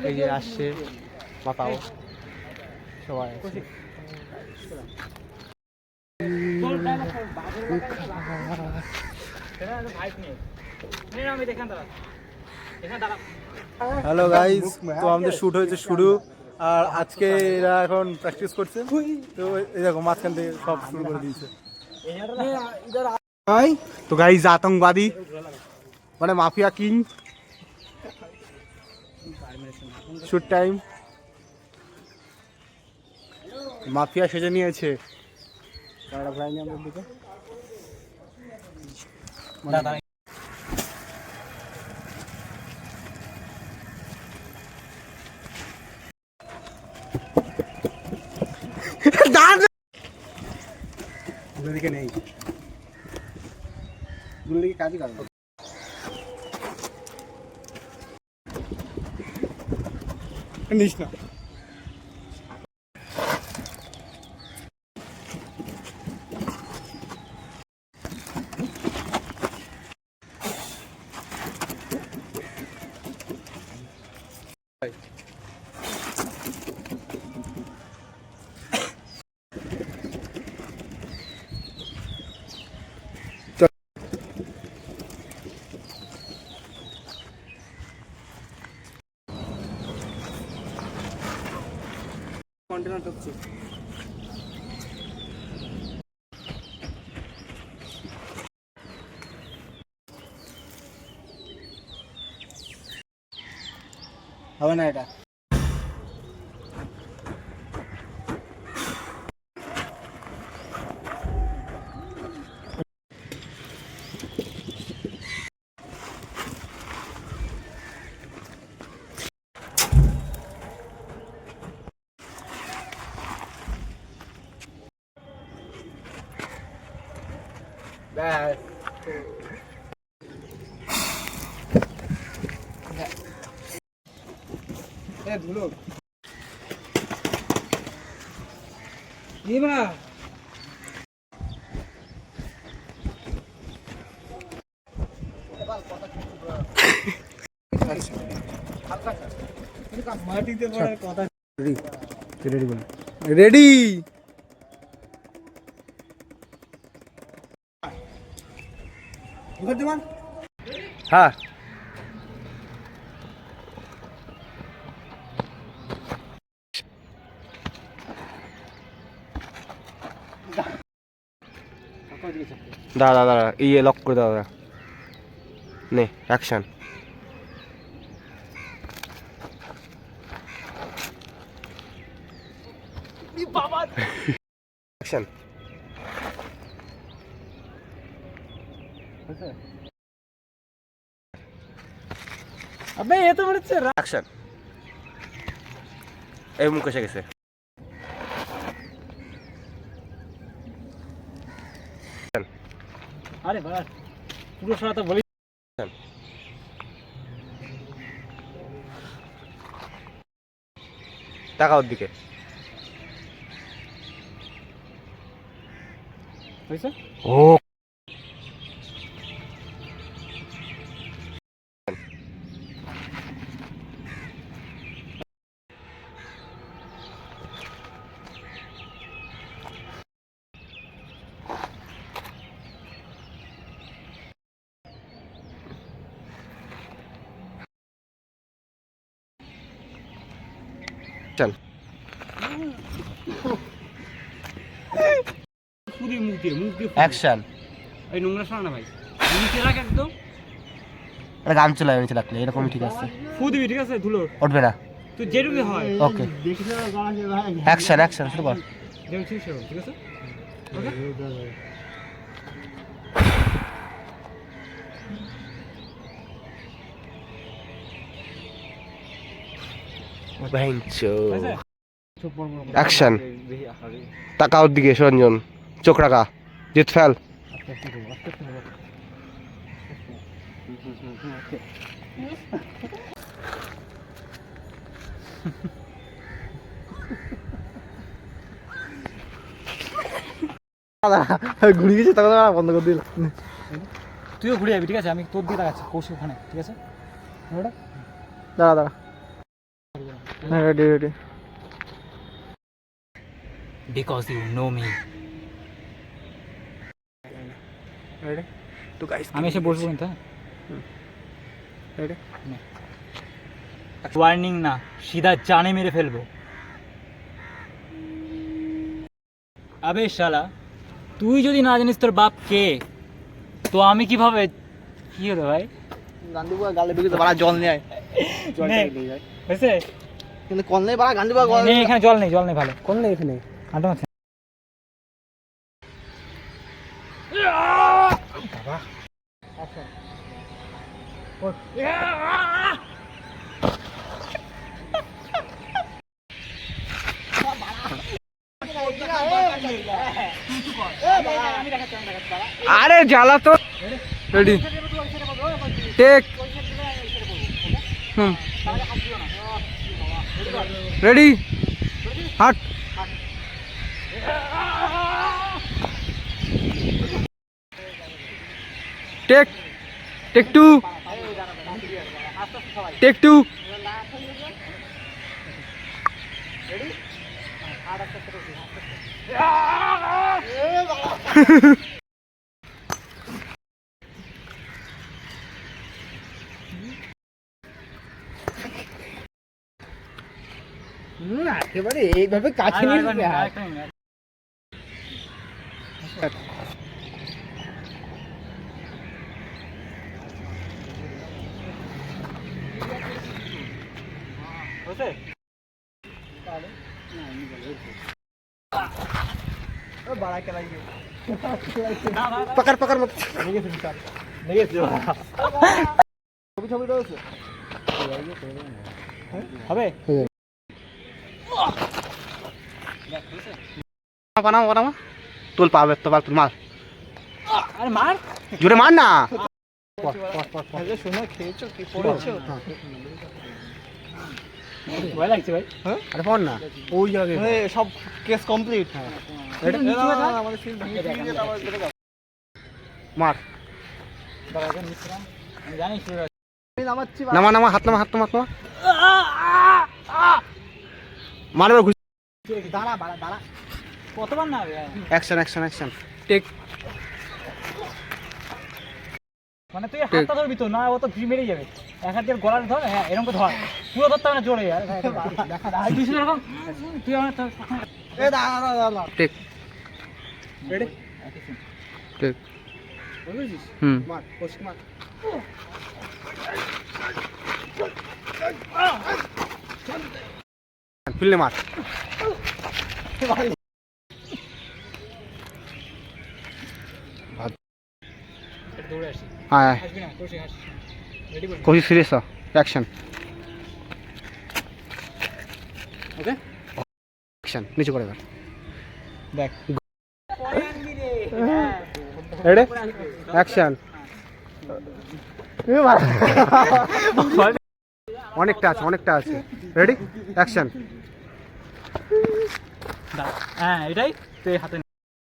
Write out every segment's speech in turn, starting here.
এই যে আসছে মাতাও সবাই হ্যালো গাইস, তো আমাদের শুট হয়েছে শুরু। আর আজকে এরা এখন প্র্যাকটিস করছে, তো এই দেখো মাঝখান থেকে সব শুরু করে দিয়েছে। তো গাইস আতঙ্কবাদী মানে mafia king, shoot time. Mafia সেজে নিয়েছে দিকে। দিকে নেই, দিকে কাজই করবে। নিস না। কন্টেনার ঢুকছে। হবে না এটা। ধুলো মাটিতে পড়ার কথা। রেডি বল, রেডি। হ্যাঁ দাদা দাদা ইয়ে লক করে দাও দাদা। নে অ্যাকশন। অ্যাকশন। আবে এ তো বলছে অ্যাকশন। এই মুখ এসে গেছে। আরে বাস পুরো সারা তো বলি। টাকা ওর দিকে ও চল। পুরি মুখ দিয়ে অ্যাকশন। এই নোংরা শোনা না ভাই, নিচে রাখ একদম। এটা গান চলে নিচে রাখলে এরকম ঠিক আছে। ফু দিবি, ঠিক আছে? ধুলো উঠবে না, তুই যেটুকু হয়। ওকে অ্যাকশন অ্যাকশন শুরু কর। দেখছিস ঠিক আছে? ওকে অ্যাকশন। টাকা ওর দিকে সরঞ্জন, চোখ রাখা, জিত ফেল। ঘুরে গেছে তখন বন্ধ করে দিল। তুইও ঘুরে যাবি, ঠিক আছে? আমি তোর দিকে তাকাচ্ছি, কৌশিক ওখানে, ঠিক আছে? দাঁড়া দাঁড়া। Ready ready because you know me. Ready তো গাইস আমি এসে বসবো কিন্তু রেডি ওয়ার্নিং না, সিধা জানে মেরে ফেলবো। আবে শালা, তুই যদি না জানিস তোর বাপ কে, তো আমি কিভাবে? কি হলো ভাই? গান্ডুবা গালে বিকে তো বড় জল নিয়ে আয় জলটা নিয়ে যায় হয়েছে? কিন্তু কোন নেই বড় গান্ডুবা গল নেই, এখানে জল নেই ভালো। কোন নেই এখানে আটা মাছ বাবা আরে জ্বালা তো রেডি টেক রেডি হাট take take two take two একেবারে এইভাবে কাছে নিয়ে যেতে হয়। पकड़ पकड़ मत ছবি ছবি রয়েছে হবে বানাও বানাও তুল পাবে তো তুল মার আরে মার জোরে মার না শোনো, খেয়েছো কি পড়েছো? ভয় লাগছে ভাই। আরে ফোন না ওই জায়গায় সব কেস কমপ্লিট। মার আমি জানি নামা নামা হাত নামা হাত নামা মারবে ঘুষ দাঁড়া দাঁড়া, কতবার না অ্যাকশন অ্যাকশন অ্যাকশন টেক মানে তুই হাতটা ধরবি তো না, ও তো ঘি মেরেই যাবে। এক হাত দিয়ে গলার ধর, হ্যাঁ এরকম করে ধর, পুরো ধরতে হবে না, জোরে তুই শুধু এরকম, তুই আমার টেক রেডি টেক মার কোশ মার ফিল্লে মার দৌড়ে আসি, হ্যাঁ আসবি না, কোশি হাস, রেডি বল, কোশি সিরিয়াস অ্যাকশন ওকে অ্যাকশন নিচে করে দেখ রেডি অ্যাকশন অনেকটা আছে রেডি অ্যাকশন হ্যাঁ এটাই তুই হাতে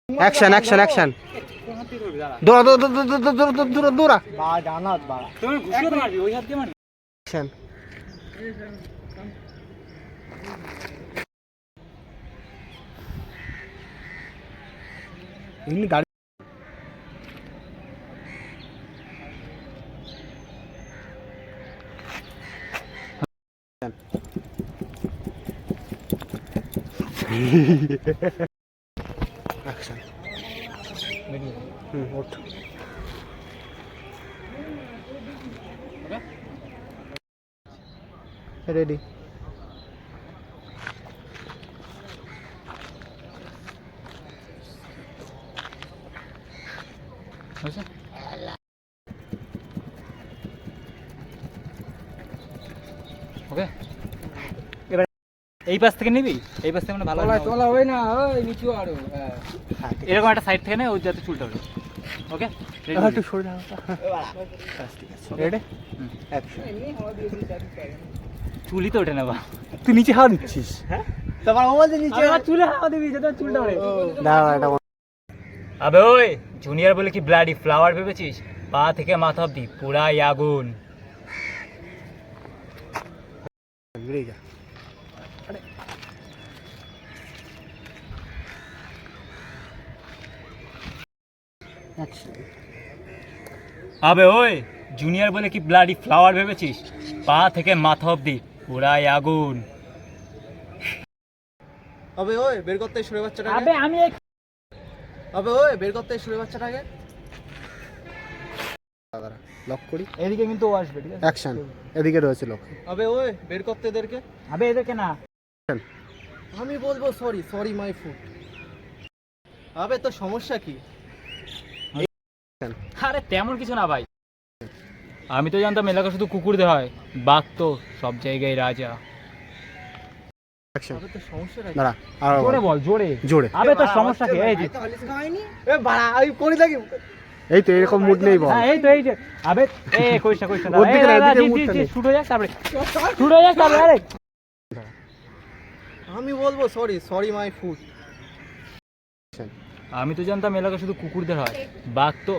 অ্যাকশন অ্যাকশন অ্যাকশন দৌড়া দৌড়া দৌড়া দৌড়া দৌড়া বা জানাত বাড়া, তুমি ঘুষিয়ে তো মারবি, ওই হাত দিয়ে মারবি। অ্যাকশন ইনি গাড়ি অ্যাকশন ওঠ রেডি ওকে এবার এই পাশ থেকে নিবি, এই পাশ থেকে মানে ভালো তোলা হবে না ওই নিচু আরো এরকম একটা সাইড থেকে নে, ওই যাতে চুলটা ওঠে। ওকে একটু সরে দাও রেডি চুলই তো ওঠে না বা, তুই নিচে হাওয়া দিচ্ছিস হ্যাঁ তোমার মোবাইল নিচে আমার চুলে হাওয়া দিবি যাতে চুলটা ওঠে। দাঁড়া এটা আবে ওই জুনিয়র বলে কি ব্লাডি ফ্লাওয়ার ভেবেছিস? পা থেকে মাথা অব্দি পুরাই আগুন। বেরিয়ে যা আবে ওই জুনিয়র বলে কি ব্লাডি ফ্লাওয়ার ভেবেছিস? পা থেকে মাথা অবধি পুরাই আগুন। আবে ওই বের করতে শুয়ে বাচ্চাটাকে। আবে আমি আবে ওই বের করতে শুয়ে বাচ্চাটাকে। লক করি। এদিকে কিন্তু ও আসবে, ঠিক আছে? অ্যাকশন। এদিকে রয়েছে লক। আবে ওই বের করতে এদেরকে। আবে এদেরকে না, আমি বলবো সরি, সরি মাই ফুড। আবে তো সমস্যা কি? আরে তেমন কিছু না ভাই, আমি তো জানতাম এলাকা শুধু কুকুরদের হয়, বাঘ তো সব জায়গায় রাজা। আবে তো সমস্যা কি? দাঁড়া আর জোরে বল, জোরে জোরে। আবে তো সমস্যা কি? এই যে এ বাড়া আমি করি লাগি। এই তো এরকম মুড নেই বল। হ্যাঁ এই তো এই যে আবে এ কইছ না ওর দিকে না, এদিকে জি মুডটা জি নেই। শুট হয়ে যাক, তারপরে শুট হয়ে যাক, তারপরে আরে আমি বলবো সরি, সরি মাই ফুড। আমি তো জানতাম এলাকা শুধু কুকুরদের হয়, বাঘ তো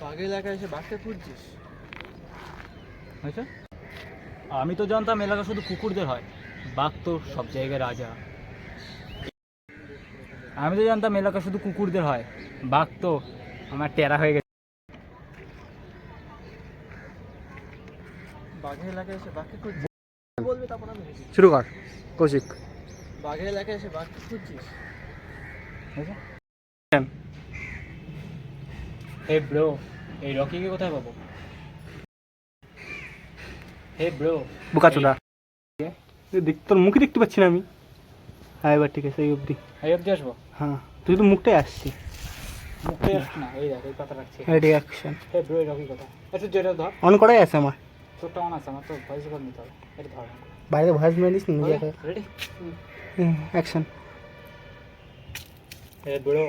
বাঘের এলাকায় এসে বাঘকে খুঁজছিস? আচ্ছা, আমি তো জানতাম এলাকা শুধু কুকুরদের হয়, বাঘ তো সব জায়গায় রাজা। আমি তো জানতাম এলাকা শুধু কুকুরদের হয়, বাঘ তো আমার টেরা হয়ে গেছে। বাঘের এলাকায় এসে বাঘকে খুঁজছিস বলবি, তারপর আমি শুরু কর কৌশিক। বাঘের এলাকায় এসে বাঘকে খুঁজছিস? হে ব্রো, এই রকিকে কোথায় পাবো? হে ব্রো, বোকাচোদা দেখ, তোর মুখই দেখতে পাচ্ছি না আমি। হ্যাঁ এবার ঠিক আছে, এই অবধি। এই অবধি আসবো? হ্যাঁ তুই তো মুখটাই আসছি। মুখে আসছি না, এই দেখ এই কথা রাখছি। Ready action. হে ব্রো, এই রকি কোথায়? একটু জোরে ধর। অন করাই আছে আমার। তোরটা অন আছে, আমার তো ভয়েস রেকর্ড নিতে হবে। এটা ধর। বাইরে ভয়েস মেলিস না নিজে। রেডি? অ্যাকশন। হে ব্রো,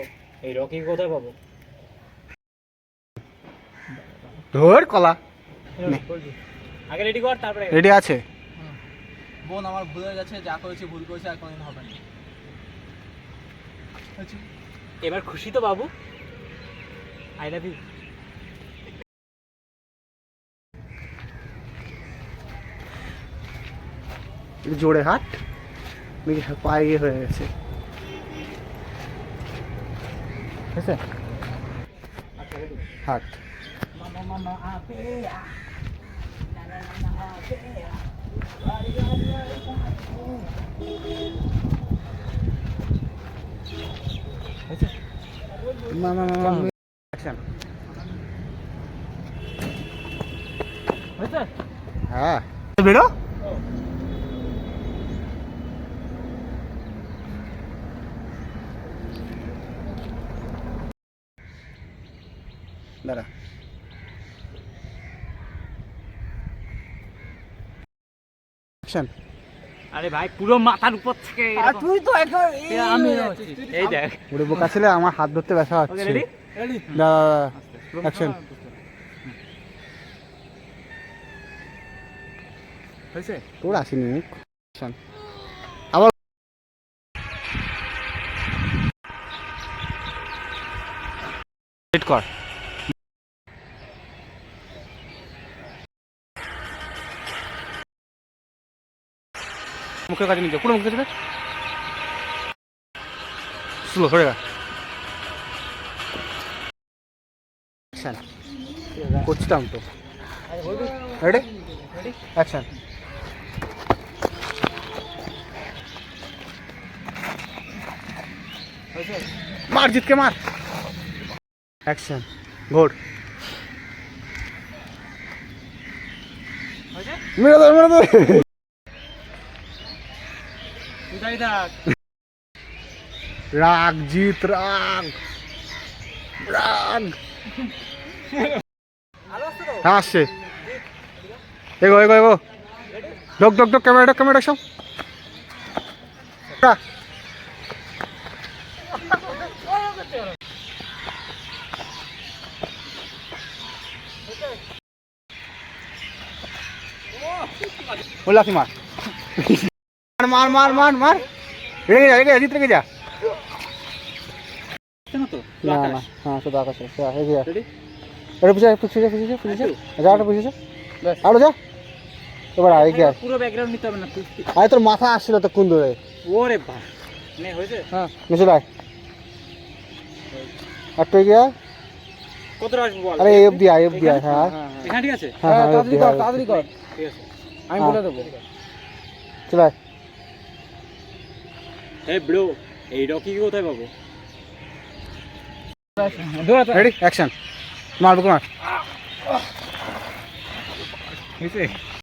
এই রকি কোথায় পাবো? ধর কলা। আগে রেডি কর, তারপরে রেডি আছে। বোন আমার ভুল হয়ে গেছে, যা করেছি ভুল করেছি, আর কোনোদিন হবে না। এবার খুশি তো বাবু? I love you. জোরে হাট, নাকি পায়ে হয়ে গেছে? ঠিক আছে, হাট। অ্যাকশন। হয়েছে? হ্যাঁ বেরো। দাঁড়া। অ্যাকশন। আরে ভাই পুরো মাথার উপর থেকে এরকম। তুই তো একবার আমি এই দেখ। ওরে বোকা ছেলে, আমার হাত ধরতে ব্যথা ওকে হচ্ছে। রেডি? রেডি? দাঁড়া অ্যাকশন। হয়েছে? তোর আসেনি মুখ। অ্যাকশন। আবার হিট কর। মুখের কাছে নিয়ে যাও, পুরো মুখের কাছে স্লো হয়ে গেল। করছিলাম তো। Ready action. মার জিতকে মার। অ্যাকশন। ঘোর। মেরে দে মেরে দে। তুই তাই থাক। রাগ জিত, রাগ রাগ। হ্যাঁ আসছে। এগো এগো এগো। ঢোক ঢোক ঢোক, ক্যামেরা ঢোক, ক্যামেরা ঢোক সব। ও লাফি মার মার মার মার মার। রেগে যা, রেগে যা, জিত রেগে যা। না না, হ্যাঁ শুধু আকাশে। রেগে যা। এটা পিছিয়ে পিছিয়ে পিছিয়ে পিছিয়ে যা, আরো পিছিয়ে যা, আরো যা। এবার আগে আয়। পুরো ব্যাকগ্রাউন্ড নিতে হবে না তুই। আরে তোর মাথা আসছিল তো কোন ধরে। ওরে বাহ, নে হয়েছে? হ্যাঁ নিচে আয়। আর তুই গিয়া কত আসবে বল? আরে এই অবধি আয়, অবধি আয়। হ্যাঁ এখানে ঠিক আছে? হ্যাঁ তাড়াতাড়ি কর, তাড়াতাড়ি কর, ঠিক আছে। আমি বলে দেবো। চল আয়। হে ব্রো, এই রকি কোথায় পাবো? দৌড়া রেডি অ্যাকশন। মারবো মার। হয়েছে?